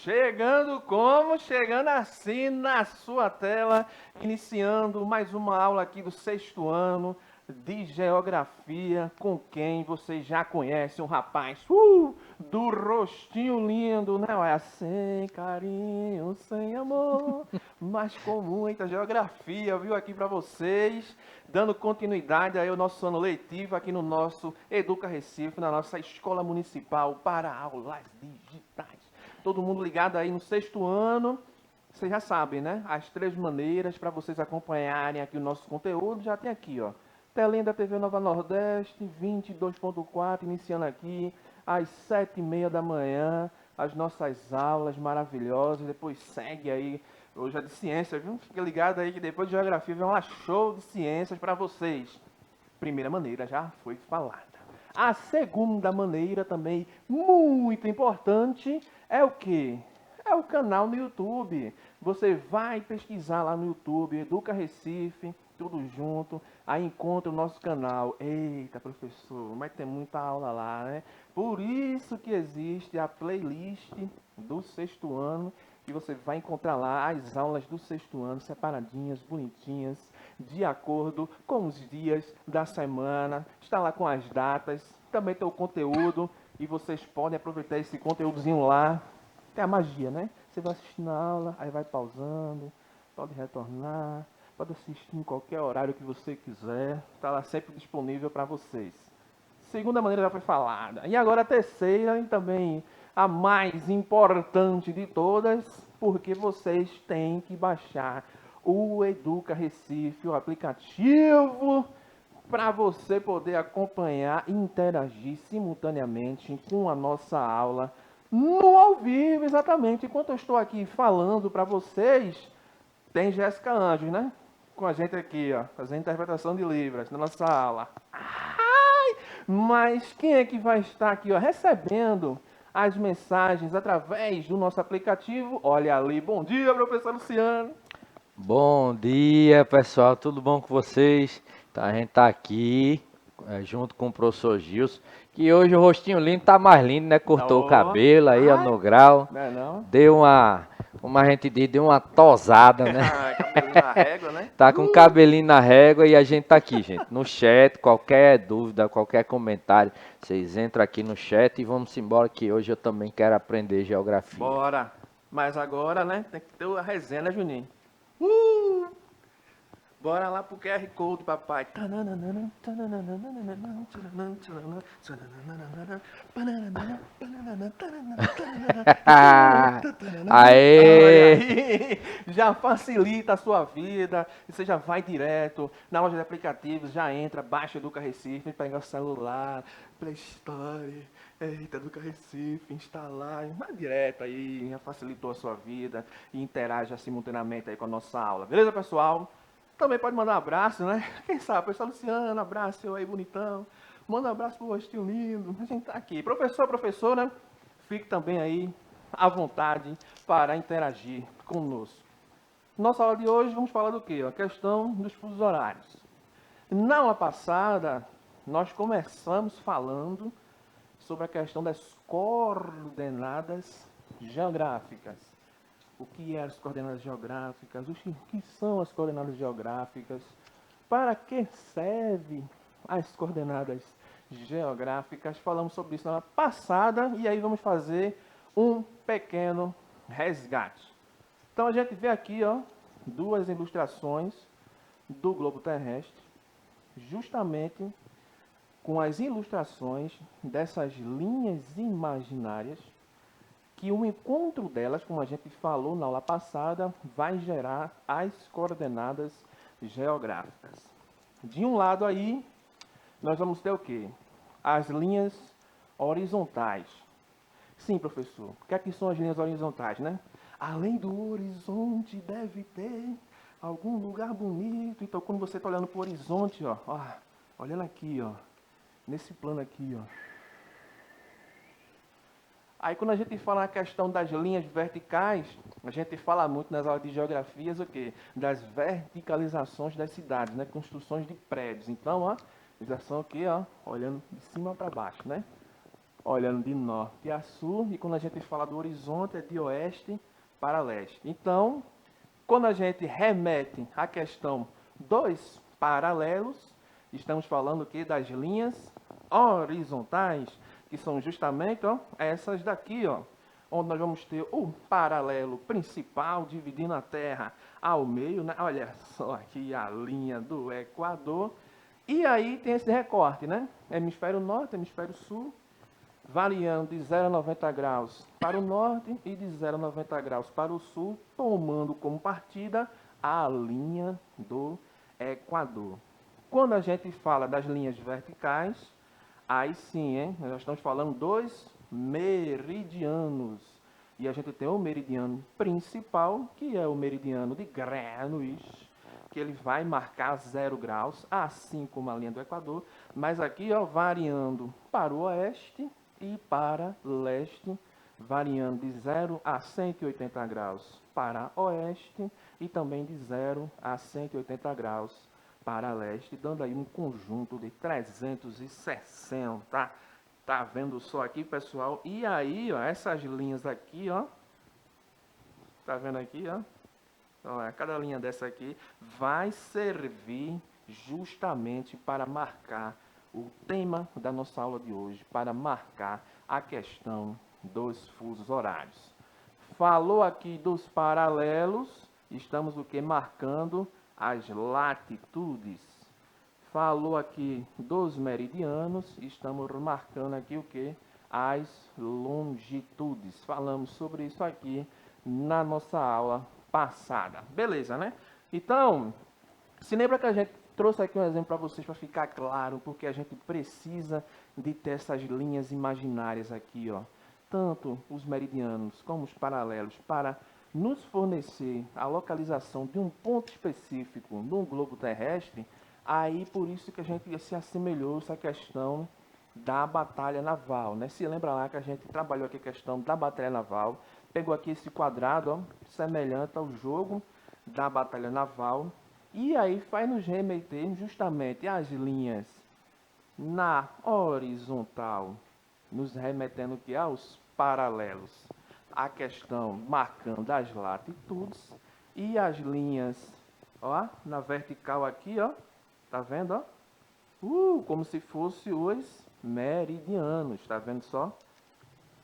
Chegando como? Chegando assim na sua tela, iniciando mais uma aula aqui do sexto ano de Geografia, com quem vocês já conhecem, um rapaz do rostinho lindo, né? Olha, sem carinho, sem amor, mas com muita geografia, viu? Aqui para vocês, dando continuidade aí ao nosso ano letivo aqui no nosso Educa Recife, na nossa Escola Municipal para Aulas Digitais. Todo mundo ligado aí no sexto ano. Vocês já sabem, né? As 3 maneiras para vocês acompanharem aqui o nosso conteúdo. Já tem aqui, ó. Telinha da TV Nova Nordeste, 22.4, iniciando aqui às 7h30 da manhã. As nossas aulas maravilhosas. Depois segue aí, hoje é de ciência, viu? Fica ligado aí que depois de geografia vem um show de ciências para vocês. Primeira maneira já foi falada. A segunda maneira também muito importante é o quê? É o canal no YouTube. Você vai pesquisar lá no YouTube, Educa Recife, tudo junto, aí encontra o nosso canal. Eita, professor, mas tem muita aula lá, né? Por isso que existe a playlist do sexto ano, e você vai encontrar lá as aulas do sexto ano separadinhas, bonitinhas, de acordo com os dias da semana. Está lá com as datas, também tem o conteúdo, e vocês podem aproveitar esse conteúdozinho lá. Tem a magia, né? Você vai assistindo a aula, aí vai pausando, pode retornar, pode assistir em qualquer horário que você quiser. Está lá sempre disponível para vocês. Segunda maneira já foi falada. E agora a terceira, e também a mais importante de todas, porque vocês têm que baixar o Educa Recife, o aplicativo, para você poder acompanhar e interagir simultaneamente com a nossa aula no ao vivo, exatamente. Enquanto eu estou aqui falando para vocês, tem Jéssica Anjos, né? Com a gente aqui, ó, fazendo interpretação de Libras na nossa aula. Mas quem é que vai estar aqui, ó, recebendo as mensagens através do nosso aplicativo? Olha ali, bom dia, professor Luciano. Bom dia, pessoal, tudo bom com vocês? Então, a gente tá aqui junto com o professor Gilson, que hoje o rostinho lindo tá mais lindo, né? Cortou o Oh, cabelo aí, ó, ai, no grau, não é não? deu uma, como a gente diz, deu uma tosada, né? Cabelinho na régua, né? Tá com o cabelinho na régua e a gente tá aqui, gente, no chat. Qualquer dúvida, qualquer comentário, vocês entram aqui no chat e vamos embora que hoje eu também quero aprender geografia. Bora. Mas agora, né, tem que ter a resenha, né, Juninho? Uh! Bora lá pro QR Code, papai. Olha Aê! aí, já facilita a sua vida. Você já vai direto na loja de aplicativos, já entra, baixa Educa Recife, pega o celular, Play Store, eita, Educa Recife, instalar, vai direto aí, já facilitou a sua vida e interaja simultaneamente aí com a nossa aula. Beleza, pessoal? Também pode mandar um abraço, né? Quem sabe, pessoal Luciano, abraço eu aí, bonitão. Manda um abraço pro rostinho lindo. A gente tá aqui. Professor, professora, fique também aí à vontade para interagir conosco. Nossa aula de hoje vamos falar do quê? A questão dos fusos horários. Na aula passada, nós começamos falando sobre a questão das coordenadas geográficas. O que são as coordenadas geográficas? O que são as coordenadas geográficas? Para que servem as coordenadas geográficas? Falamos sobre isso na aula passada e aí vamos fazer um pequeno resgate. Então a gente vê aqui, ó, 2 ilustrações do globo terrestre, justamente com as ilustrações dessas linhas imaginárias, que o encontro delas, como a gente falou na aula passada, vai gerar as coordenadas geográficas. De um lado aí, nós vamos ter o quê? As linhas horizontais. Sim, professor. O que é que são as linhas horizontais, né? Além do horizonte deve ter algum lugar bonito. Então, quando você está olhando para o horizonte, ó, olhando aqui, ó, nesse plano aqui, ó. Aí quando a gente fala na questão das linhas verticais, a gente fala muito nas aulas de geografias o quê? Das verticalizações das cidades, né? Construções de prédios. Então, ó, eles já são aqui, ó, olhando de cima para baixo, né? olhando de norte a sul, e quando a gente fala do horizonte é de oeste para leste. Então, quando a gente remete à questão dos paralelos, estamos falando aqui das linhas horizontais, que são justamente essas daqui, onde nós vamos ter o paralelo principal dividindo a Terra ao meio, né? Olha só aqui a linha do Equador. E aí tem esse recorte, né? Hemisfério norte, hemisfério sul, variando de 0 a 90 graus para o norte e de 0 a 90 graus para o sul, tomando como partida a linha do Equador. Quando a gente fala das linhas verticais, aí sim, hein? Nós estamos falando dos meridianos. E a gente tem o meridiano principal, que é o meridiano de Greenwich, que ele vai marcar 0 graus, assim como a linha do Equador, mas aqui, variando para o oeste e para leste, variando de 0 a 180 graus para oeste e também de 0 a 180 graus para leste, dando aí um conjunto de 360. Tá vendo só aqui, pessoal? E aí, essas linhas aqui, tá vendo aqui, cada linha dessa aqui vai servir justamente para marcar o tema da nossa aula de hoje, para marcar a questão dos fusos horários. Falou aqui dos paralelos, estamos o que? Marcando as latitudes. Falou aqui dos meridianos, estamos marcando aqui o que? As longitudes. Falamos sobre isso aqui na nossa aula passada. Beleza, né? Então, se lembra que a gente trouxe aqui um exemplo para vocês para ficar claro, porque a gente precisa de ter essas linhas imaginárias aqui, tanto os meridianos como os paralelos, para nos fornecer a localização de um ponto específico no globo terrestre. Aí, por isso que a gente se assemelhou a essa questão da batalha naval, né? Se lembra lá que a gente trabalhou aqui a questão da batalha naval, pegou aqui esse quadrado, semelhante ao jogo da batalha naval, e aí vai nos remeter justamente às linhas na horizontal, nos remetendo que aos paralelos, a questão marcando as latitudes, e as linhas, na vertical aqui, tá vendo, como se fosse os meridianos, tá vendo só?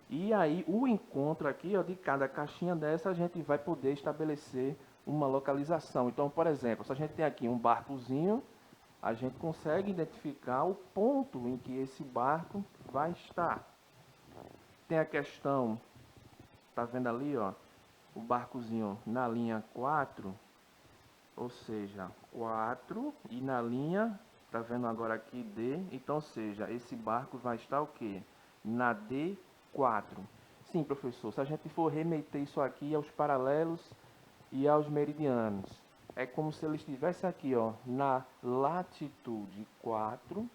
E aí o encontro aqui, de cada caixinha dessa, a gente vai poder estabelecer uma localização. Então, por exemplo, se a gente tem aqui um barcozinho, a gente consegue identificar o ponto em que esse barco vai estar. Tem a questão, tá vendo ali, o barcozinho na linha 4, ou seja, 4, e na linha, tá vendo agora aqui D, então, ou seja, esse barco vai estar o quê? Na D4. Sim, professor, se a gente for remeter isso aqui aos paralelos e aos meridianos, é como se ele estivesse aqui, na latitude 4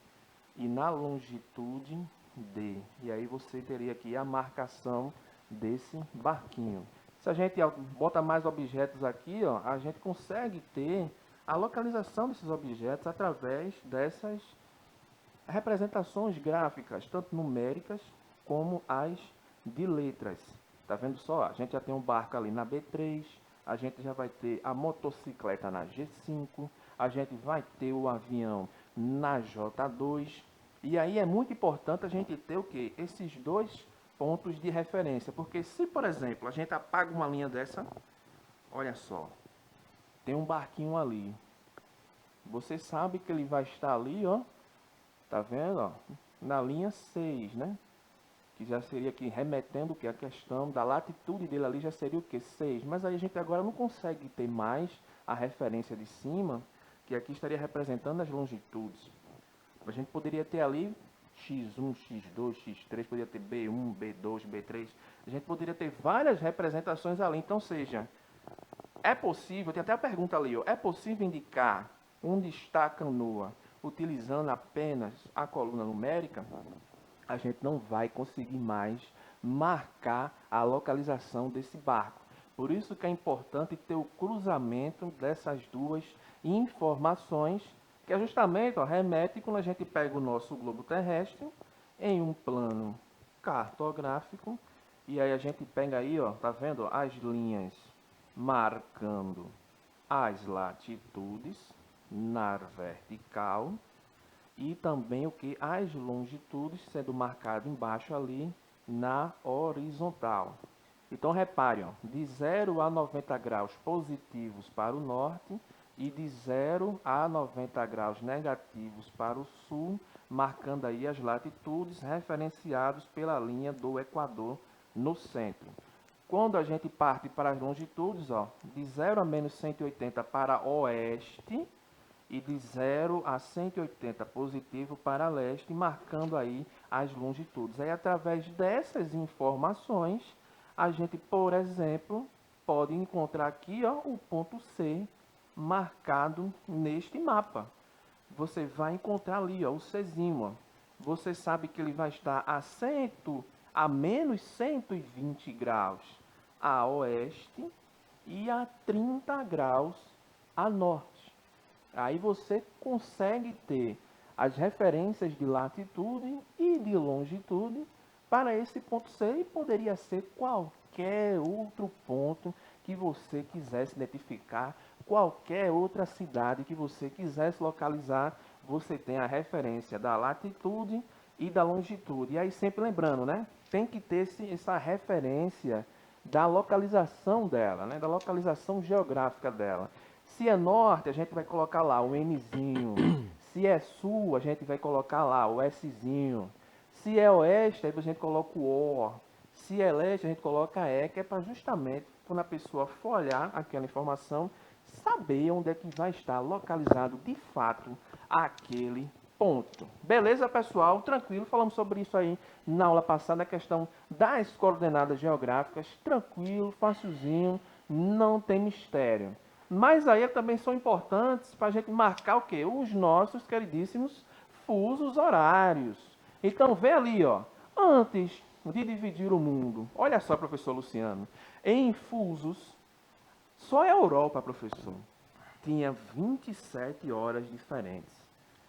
e na longitude D. E aí você teria aqui a marcação desse barquinho. Se a gente bota mais objetos aqui, a gente consegue ter a localização desses objetos através dessas representações gráficas, tanto numéricas como as de letras. Tá vendo só? A gente já tem um barco ali na B3, a gente já vai ter a motocicleta na G5, a gente vai ter o avião na J2. E aí é muito importante a gente ter o quê? Esses dois pontos de referência. Porque se, por exemplo, a gente apaga uma linha dessa, olha só, tem um barquinho ali. Você sabe que ele vai estar ali, tá vendo, na linha 6, né? Que já seria aqui remetendo que a questão da latitude dele ali já seria o que? 6. Mas aí a gente agora não consegue ter mais a referência de cima, que aqui estaria representando as longitudes. A gente poderia ter ali X1, X2, X3, poderia ter B1, B2, B3. A gente poderia ter várias representações ali. Então, seja, é possível, tem até a pergunta ali, é possível indicar onde está a canoa utilizando apenas a coluna numérica? A gente não vai conseguir mais marcar a localização desse barco. Por isso que é importante ter o cruzamento dessas duas informações, que é justamente remete quando a gente pega o nosso globo terrestre em um plano cartográfico. E aí a gente pega aí, ó, tá vendo? As linhas marcando as latitudes na vertical e também o que? As longitudes sendo marcado embaixo ali na horizontal. Então repare, ó, de 0 a 90 graus positivos para o norte e de 0 a 90 graus negativos para o sul, marcando aí as latitudes referenciados pela linha do Equador no centro. Quando a gente parte para as longitudes, ó, de 0 a menos 180 para oeste e de 0 a 180 positivo para leste, marcando aí as longitudes. Aí, através dessas informações, a gente, por exemplo, pode encontrar aqui, ó, o ponto C marcado neste mapa. Você vai encontrar ali, ó, o Czinho, ó. Você sabe que ele vai estar a menos 120 graus a oeste e a 30 graus a norte. Aí você consegue ter as referências de latitude e de longitude para esse ponto C e poderia ser qualquer outro ponto que você quisesse identificar, qualquer outra cidade que você quisesse localizar, você tem a referência da latitude e da longitude. E aí sempre lembrando, né? Tem que ter essa referência da localização dela, né? Da localização geográfica dela. Se é norte, a gente vai colocar lá o Nzinho. Se é sul, a gente vai colocar lá o Szinho. Se é oeste, aí a gente coloca o O. Se é leste, a gente coloca E, que é para justamente, quando a pessoa for olhar aquela informação, saber onde é que vai estar localizado de fato aquele ponto. Beleza, pessoal? Tranquilo, falamos sobre isso aí na aula passada, a questão das coordenadas geográficas. Tranquilo, facilzinho, não tem mistério. Mas aí também são importantes para a gente marcar o quê? Os nossos queridíssimos fusos horários. Então, vê ali, ó, antes de dividir o mundo, olha só, professor Luciano, em fusos, só a Europa, professor, tinha 27 horas diferentes.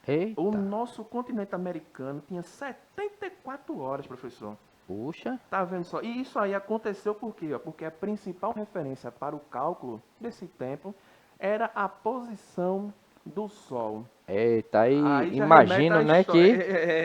O Eita, nosso continente americano tinha 74 horas, professor. puxa. Tá vendo só? E isso aí aconteceu por quê? Ó? Porque a principal referência para o cálculo desse tempo era a posição do Sol. Eita, aí Aí já remete imagino, à né, história.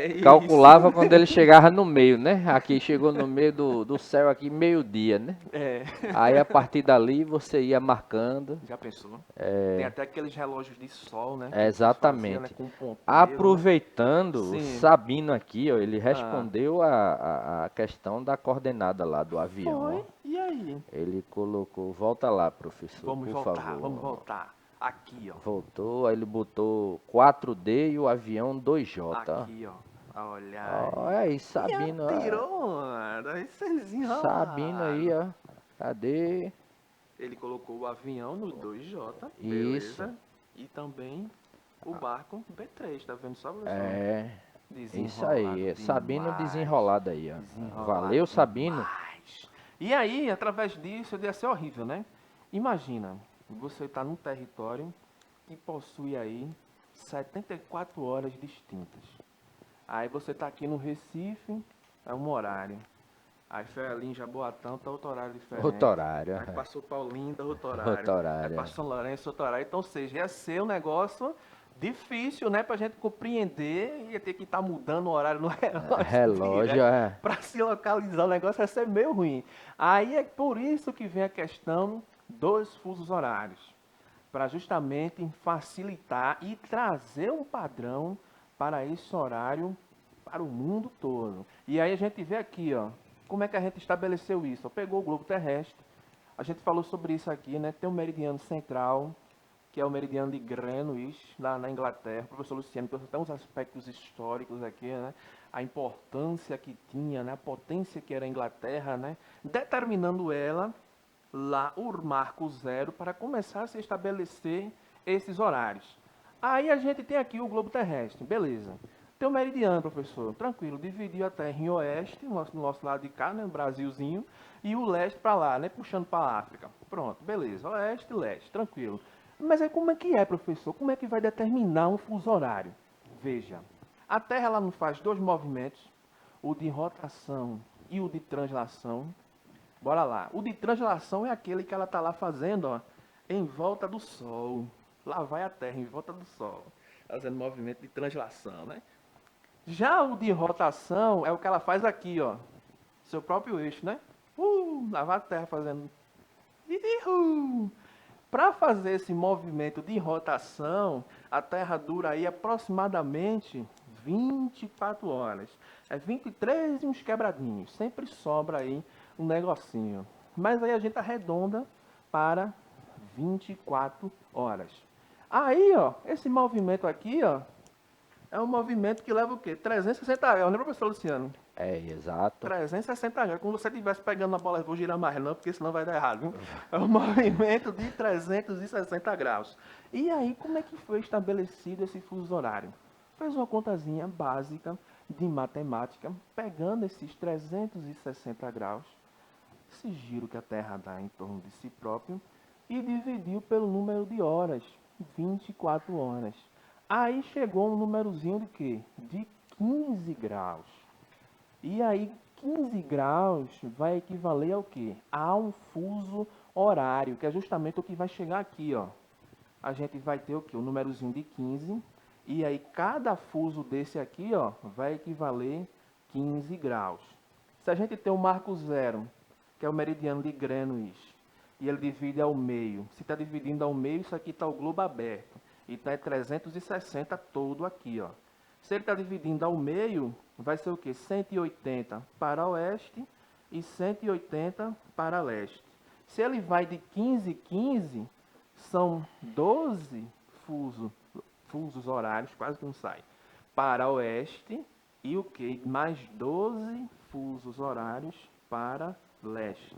que Isso. calculava quando ele chegava no meio, né? Aqui chegou no meio do céu aqui, meio-dia, né? É. Aí a partir dali você ia marcando. Já pensou? Tem até aqueles relógios de sol, né? Que vocês faziam, né? Exatamente. Com ponteiro, né? Aproveitando, o Sim. Sabino aqui, ó, ele Ah. respondeu a questão da coordenada lá do avião, ó. Foi. E aí? Ele colocou, volta lá, professor, Vamos por voltar, vamos favor. voltar. Aqui, ó. Voltou, aí ele botou 4D e o avião 2J. Aqui, ó. Olha Ó, aí. aí, Sabino, ó, Tirou, mano. Aí vocês Sabino aí, enrolaram. ó. Cadê? Ele colocou o avião no 2J, Isso. beleza. E também o barco B3, tá vendo só, professor? É, isso aí. Desenrolado Sabino demais. desenrolado aí, ó. Desenrolado Valeu, Sabino. demais. E aí, através disso, ia ser horrível, né? Imagina, você está num território que possui aí 74 horas distintas. Aí você está aqui no Recife, é um horário. Aí foi ali em Jaboatão, tá outro horário diferente. Outro horário. Aí passou Paulinda, outro horário. Outro horário. Aí passou São Lourenço, outro horário. Então, ou seja, ia ser um negócio difícil, né, pra gente compreender. Ia ter que estar mudando o horário no relógio. Relógio, é. Para se localizar, o negócio ia ser meio ruim. Aí é por isso que vem a questão dos fusos horários. Para justamente facilitar e trazer um padrão para esse horário para o mundo todo. E aí a gente vê aqui, ó, como é que a gente estabeleceu isso? Pegou o globo terrestre, a gente falou sobre isso aqui, né? Tem o meridiano central, que é o meridiano de Greenwich, lá na Inglaterra. O professor Luciano trouxe até uns aspectos históricos aqui, né? A importância que tinha, né? A potência que era a Inglaterra, né? Determinando ela lá o marco zero para começar a se estabelecer esses horários. Aí a gente tem aqui o globo terrestre, beleza. Tem o meridiano, professor, tranquilo, dividiu a Terra em oeste, no nosso lado de cá, né, no Brasilzinho, e o leste para lá, né, puxando para a África. Pronto, beleza, oeste e leste, tranquilo. Mas aí como é que é, professor? Como é que vai determinar um fuso horário? Veja, a Terra ela não faz dois movimentos. o de rotação e o de translação. Bora lá. O de translação é aquele que ela está lá fazendo, ó, em volta do Sol. Lá vai a Terra, em volta do Sol. Fazendo movimento de translação, né? Já o de rotação é o que ela faz aqui, ó. Seu próprio eixo, né? Lá vai a Terra fazendo. Para fazer esse movimento de rotação, a Terra dura aí aproximadamente 24 horas. É 23 e uns quebradinhos. Sempre sobra aí um negocinho. Mas aí a gente arredonda para 24 horas. Aí, ó, esse movimento aqui, ó, é um movimento que leva o quê? 360 graus, né, professor Luciano? É, exato. 360 graus, como se você estivesse pegando a bola, eu vou girar mais não, porque senão vai dar errado, viu? É um movimento de 360 graus. E aí, como é que foi estabelecido esse fuso horário? Fez uma contazinha básica de matemática, pegando esses 360 graus, esse giro que a Terra dá em torno de si próprio, e dividiu pelo número de horas, 24 horas. Aí chegou um númerozinho de quê? De 15 graus. E aí, 15 graus vai equivaler ao quê? A um fuso horário, que é justamente o que vai chegar aqui, ó. A gente vai ter o quê? O númerozinho de 15. E aí, cada fuso desse aqui, ó, vai equivaler 15 graus. Se a gente tem o marco zero, que é o meridiano de Greenwich, e ele divide ao meio. Se está dividindo ao meio, isso aqui está o globo aberto. E está 360 todo aqui, ó. Se ele está dividindo ao meio, vai ser o quê? 180 para oeste e 180 para leste. Se ele vai de 15 em 15, são 12 fusos horários, quase que não sai, para oeste e o quê? Mais 12 fusos horários para leste.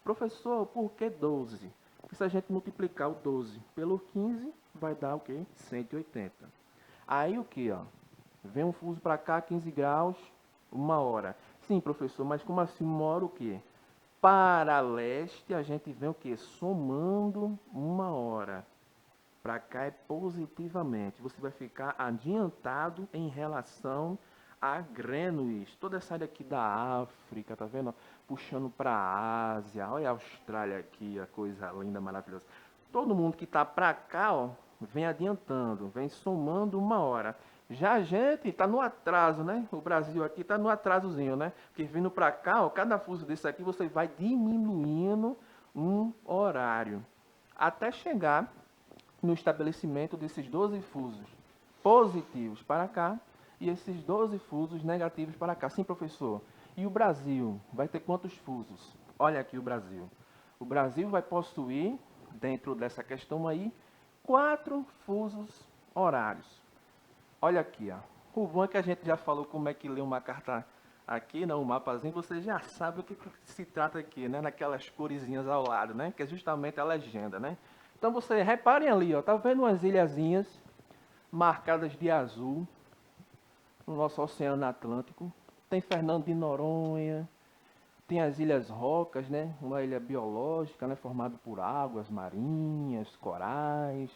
Professor, por que 12? Porque se a gente multiplicar o 12 pelo 15, vai dar o quê? 180. Aí o que, ó? Vem um fuso para cá, 15 graus, 1 hora. Sim, professor, mas como assim 1 hora o quê? Para leste, a gente vem o quê? Somando 1 hora. Para cá é positivamente. Você vai ficar adiantado em relação a Greenwich. Toda essa área aqui da África, tá vendo? Puxando para a Ásia. Olha a Austrália aqui, a coisa linda, maravilhosa. Todo mundo que está para cá, ó, vem adiantando, vem somando 1 hora. Já a gente está no atraso, né? O Brasil aqui está no atrasozinho, né? Porque vindo para cá, ó, cada fuso desse aqui, você vai diminuindo um horário. Até chegar no estabelecimento desses 12 fusos positivos para cá e esses 12 fusos negativos para cá. Sim, professor. E o Brasil vai ter quantos fusos? Olha aqui o Brasil. O Brasil vai possuir, dentro dessa questão aí, 4 fusos horários. Olha aqui, ó. O bom é que a gente já falou como é que lê uma carta aqui, né, um mapazinho, você já sabe o que se trata aqui, né, naquelas coresinhas ao lado, né, que é justamente a legenda, né. Então você reparem ali, ó, tá vendo umas ilhazinhas marcadas de azul no nosso Oceano Atlântico? Tem Fernando de Noronha, tem as Ilhas Rocas, né, uma ilha biológica, né, formada por águas marinhas, corais,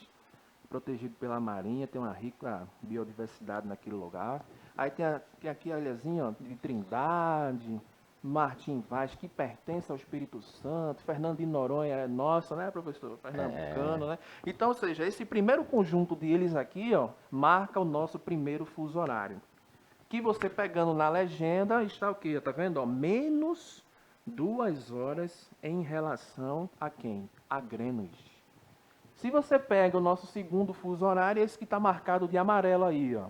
protegido pela marinha, tem uma rica biodiversidade naquele lugar. Aí tem aqui a ilhazinha, ó, de Trindade, Martim Vaz, que pertence ao Espírito Santo, Fernando de Noronha é nossa, né, professor? Pernambucano, né? Então, ou seja, esse primeiro conjunto de ilhas aqui, ó, marca o nosso primeiro fuso horário. Que você pegando na legenda, está o quê? Tá vendo? Ó, menos 2 horas em relação a quem? A Greenwich. Se você pega o nosso segundo fuso horário, esse que está marcado de amarelo aí, ó,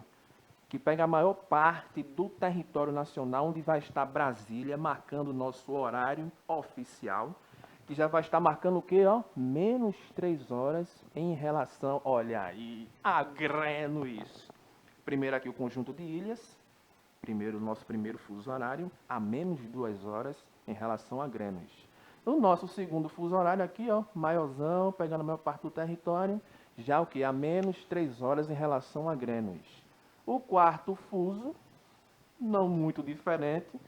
que pega a maior parte do território nacional, onde vai estar Brasília, marcando o nosso horário oficial, que já vai estar marcando o quê, ó? Menos 3 horas em relação, olha aí, a Greenwich. Primeiro aqui o conjunto de ilhas, nosso primeiro fuso horário, a menos 2 horas em relação a Greenwich. O nosso segundo fuso horário aqui, ó, maiorzão, pegando a maior parte do território, já o que? A menos 3 horas em relação a Greenwich. O quarto fuso, não muito diferente,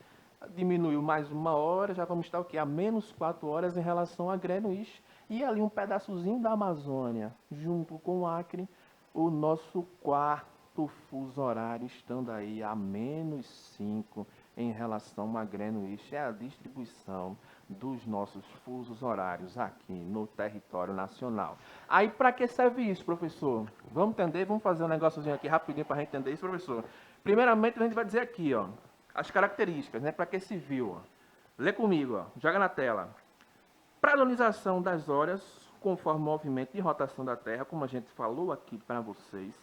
diminuiu mais 1 hora, já vamos estar o que? A menos 4 horas em relação a Greenwich. E ali um pedaçozinho da Amazônia, junto com o Acre, o nosso quarto fuso horário, estando aí a menos 5 em relação a Greenwich, é a distribuição dos nossos fusos horários aqui no território nacional. Aí, para que serve isso, professor? Vamos entender, vamos fazer um negóciozinho aqui rapidinho para a gente entender isso, professor. Primeiramente, a gente vai dizer aqui, ó, as características, né, para que se viu, ó. Lê comigo, ó, joga na tela. Padronização das horas, conforme o movimento de rotação da Terra, como a gente falou aqui para vocês,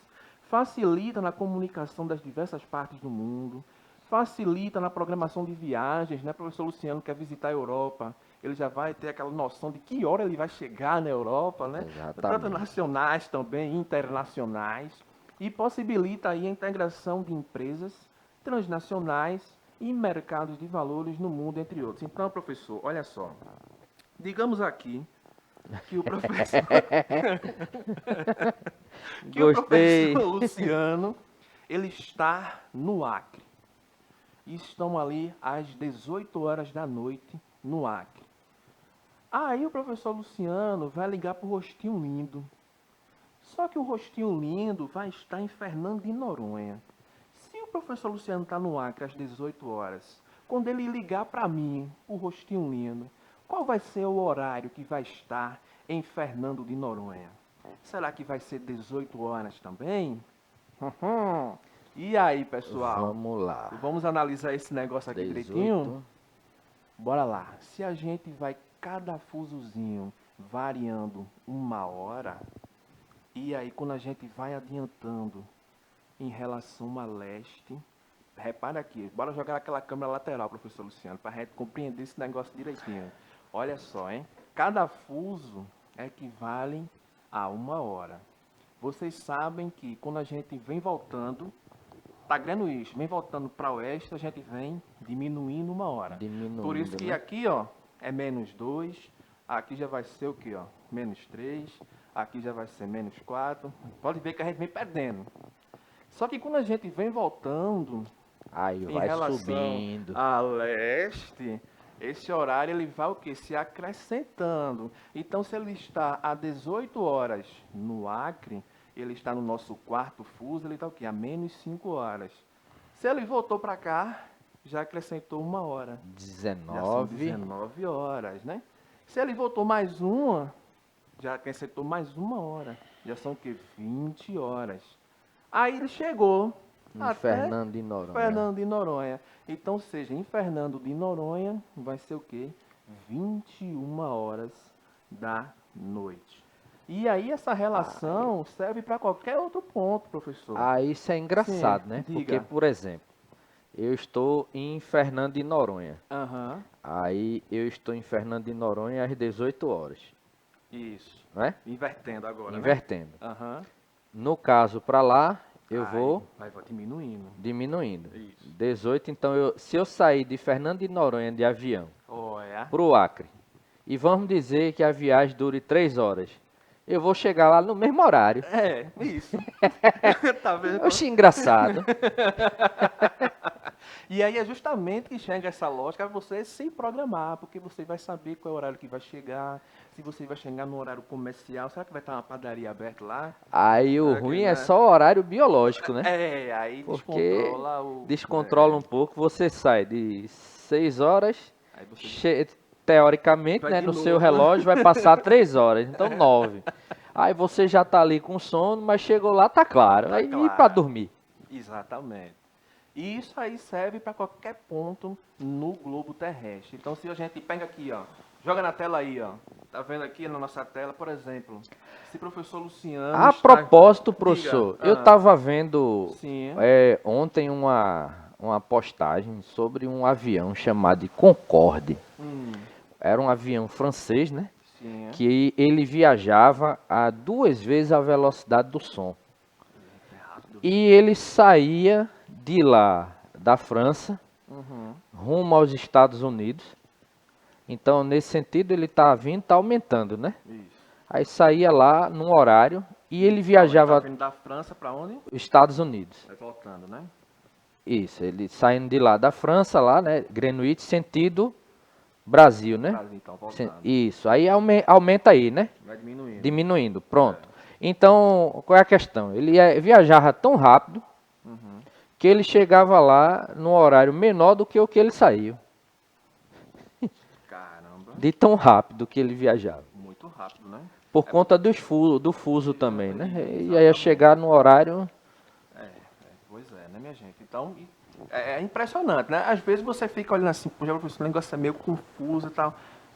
facilita na comunicação das diversas partes do mundo, facilita na programação de viagens, né? O professor Luciano quer visitar a Europa, ele já vai ter aquela noção de que hora ele vai chegar na Europa, né? Exatamente. Tanto nacionais também, internacionais, e possibilita aí a integração de empresas transnacionais e mercados de valores no mundo, entre outros. Então, professor, olha só, digamos aqui que o professor que o Gostei. professor Luciano, ele está no Acre. E estão ali às 18 horas da noite no Acre. Aí o professor Luciano vai ligar para o Rostinho Lindo. Só que o Rostinho Lindo vai estar em Fernando de Noronha. Se o professor Luciano está no Acre às 18 horas, quando ele ligar para mim, o Rostinho Lindo, qual vai ser o horário que vai estar em Fernando de Noronha? Será que vai ser 18 horas também? E aí, pessoal? Vamos lá. Vamos analisar esse negócio aqui 18. direitinho? Bora lá. Se a gente vai cada fusozinho variando 1 hora, e aí quando a gente vai adiantando em relação a leste, repara aqui, bora jogar aquela câmera lateral, professor Luciano, para a gente compreender esse negócio direitinho. Olha só, hein? Cada fuso equivale a 1 hora. Vocês sabem que quando a gente vem voltando, tá Greenwich, vem voltando para oeste, a gente vem diminuindo 1 hora. Diminuindo, Por isso que né? aqui, ó, é -2, aqui já vai ser o quê, ó? -3, aqui já vai ser -4. Pode ver que a gente vem perdendo. Só que quando a gente vem voltando Aí em vai relação subindo. a leste, esse horário ele vai o quê? Se acrescentando. Então, se ele está a 18 horas no Acre, ele está no nosso quarto fuso, ele está o quê? A -5 horas. Se ele voltou para cá, já acrescentou 1 hora. Já são 19. 19 horas, né? Se ele voltou mais uma, já acrescentou mais 1 hora. Já são o quê? 20 horas. Aí ele chegou Em até Fernando de Noronha. Fernando de Noronha. Então, seja, em Fernando de Noronha, vai ser o quê? 21 horas da noite. E aí essa relação serve para qualquer outro ponto, professor. Aí isso é engraçado, Sim, né? diga. Porque, por exemplo, eu estou em Fernando de Noronha. Aham, Aí eu estou em Fernando de Noronha às 18 horas, isso. não é? Invertendo agora, né? Invertendo. Aham. No caso, para lá, eu Aí vou vai diminuindo. diminuindo. Isso. 18, então, se eu sair de Fernando de Noronha de avião Olha. para o Acre, e vamos dizer que a viagem dure 3 horas, eu vou chegar lá no mesmo horário. É, isso. Tá vendo? Oxe, engraçado. E aí é justamente que chega essa lógica, é você se programar, porque você vai saber qual é o horário que vai chegar, se você vai chegar no horário comercial, será que vai estar uma padaria aberta lá? Aí o Será que, ruim né? é só o horário biológico, né? É, aí Porque descontrola o... descontrola um pouco, você sai de 6 horas, Aí você teoricamente, Vai né, de no novo. seu relógio vai passar 3 horas, então 9. Aí você já tá ali com sono, mas chegou lá, tá claro. Tá Aí claro. para dormir. Exatamente. E isso aí serve para qualquer ponto no globo terrestre. Então, se a gente pega aqui, ó, joga na tela aí, ó, tá vendo aqui na nossa tela, por exemplo, se o professor Luciano A está... propósito, professor, Diga. eu tava vendo Sim. ontem uma postagem sobre um avião chamado de Concorde. Era um avião francês, né? Sim. Que ele viajava a 2 vezes a velocidade do som. Rápido. E ele saía de lá, da França, rumo aos Estados Unidos. Então, nesse sentido, ele tá vindo, tá aumentando, né? Isso. Aí saía lá num horário e ele viajava Tá vindo da França para onde? aos Estados Unidos. Vai voltando, né? Isso, ele saindo de lá da França, lá, né? Greenwich, sentido Brasil, né? Brasil, então, voltando. Isso, aí aumenta aí, né? Vai diminuindo. Diminuindo, pronto. Então, qual é a questão? Ele viajava tão rápido que ele chegava lá no horário menor do que o que ele saiu. Caramba, De tão rápido que ele viajava. muito rápido, né? Por conta do fuso também, né? E aí ia Exatamente. chegar no horário. Pois é, né, minha gente? Então, é impressionante, né? Às vezes você fica olhando assim, pô, já professor, o negócio é meio confuso e tal.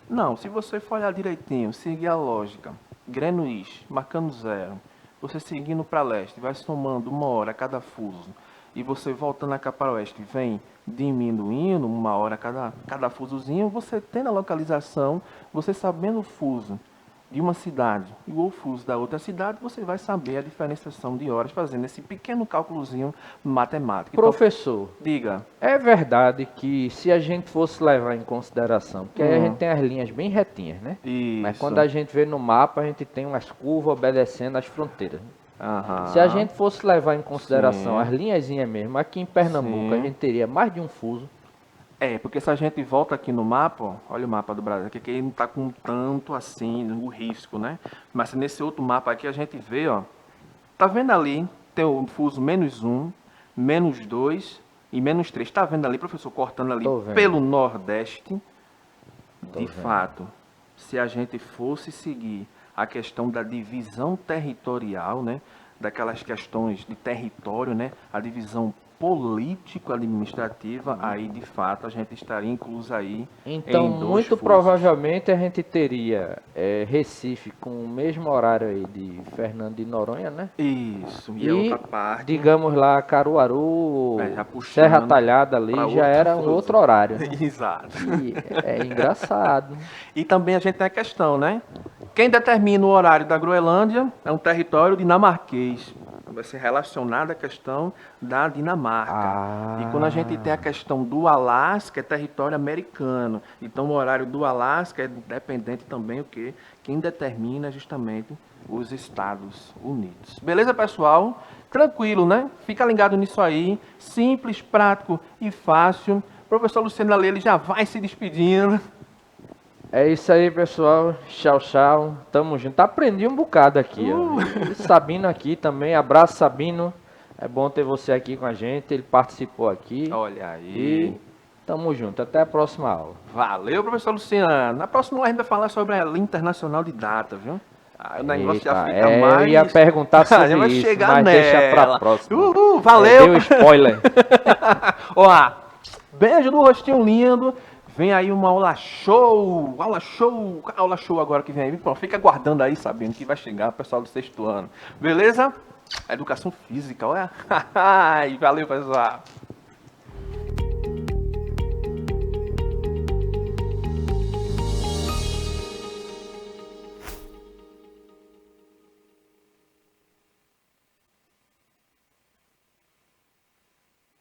Não, se você for olhar direitinho, seguir a lógica, Greenwich, marcando zero, você seguindo para leste, vai somando 1 hora a cada fuso, e você voltando cá para oeste, vem diminuindo 1 hora a cada fusozinho, você tendo a localização, você sabendo o fuso de uma cidade e o fuso da outra cidade, você vai saber a diferenciação de horas fazendo esse pequeno cálculozinho matemático. Então, Professor, diga. é verdade que se a gente fosse levar em consideração, porque aí a gente tem as linhas bem retinhas, né? Mas Isso. quando a gente vê no mapa, a gente tem umas curvas obedecendo as fronteiras. Aham. Se a gente fosse levar em consideração Sim. as linhazinhas mesmo, aqui em Pernambuco Sim. a gente teria mais de um fuso. Porque se a gente volta aqui no mapa, ó, olha o mapa do Brasil, que aqui não está com tanto assim o risco, né? Mas nesse outro mapa aqui a gente vê, ó, tá vendo ali, tem o fuso -1, -2 e -3. Tá vendo ali, professor, cortando ali Tô vendo. pelo Nordeste? Tô De vendo. fato, se a gente fosse seguir a questão da divisão territorial, né, daquelas questões de território, né, a divisão político-administrativa, aí de fato a gente estaria incluso aí Então, em dois muito fusos. provavelmente a gente teria Recife com o mesmo horário aí de Fernando de Noronha, né? Isso, e a outra parte, digamos lá, Caruaru, já puxando Serra Talhada ali, pra já outro era um fuso. outro horário, né? Exato. E é engraçado. E também a gente tem a questão, né? Quem determina o horário da Groenlândia é um território dinamarquês. Vai ser relacionado à questão da Dinamarca. E quando a gente tem a questão do Alasca, é território americano. Então o horário do Alasca é dependente também o quê? Quem determina é justamente os Estados Unidos. Beleza, pessoal? Tranquilo, né? Fica ligado nisso aí. Simples, prático e fácil. O professor Luciano ali, ele já vai se despedindo. É isso aí, pessoal. Tchau, tchau. Tamo junto. Aprendi um bocado aqui, ó. E Sabino aqui também. Abraço, Sabino. É bom ter você aqui com a gente. Ele participou aqui. Olha aí. E tamo junto. Até a próxima aula. Valeu, professor Luciano. Na próxima aula a gente vai falar sobre a Linha Internacional de Data, viu? Aí o negócio já Eita, fica mais... eu ia perguntar Já sobre vai isso, chegar mas deixa pra próxima. Valeu! Deu spoiler. Ó, beijo no rostinho lindo. Vem aí uma aula show! Aula show agora que vem aí. Pronto, fica aguardando aí, sabendo que vai chegar o pessoal do 6º ano. Beleza? Educação física, olha. Valeu, pessoal.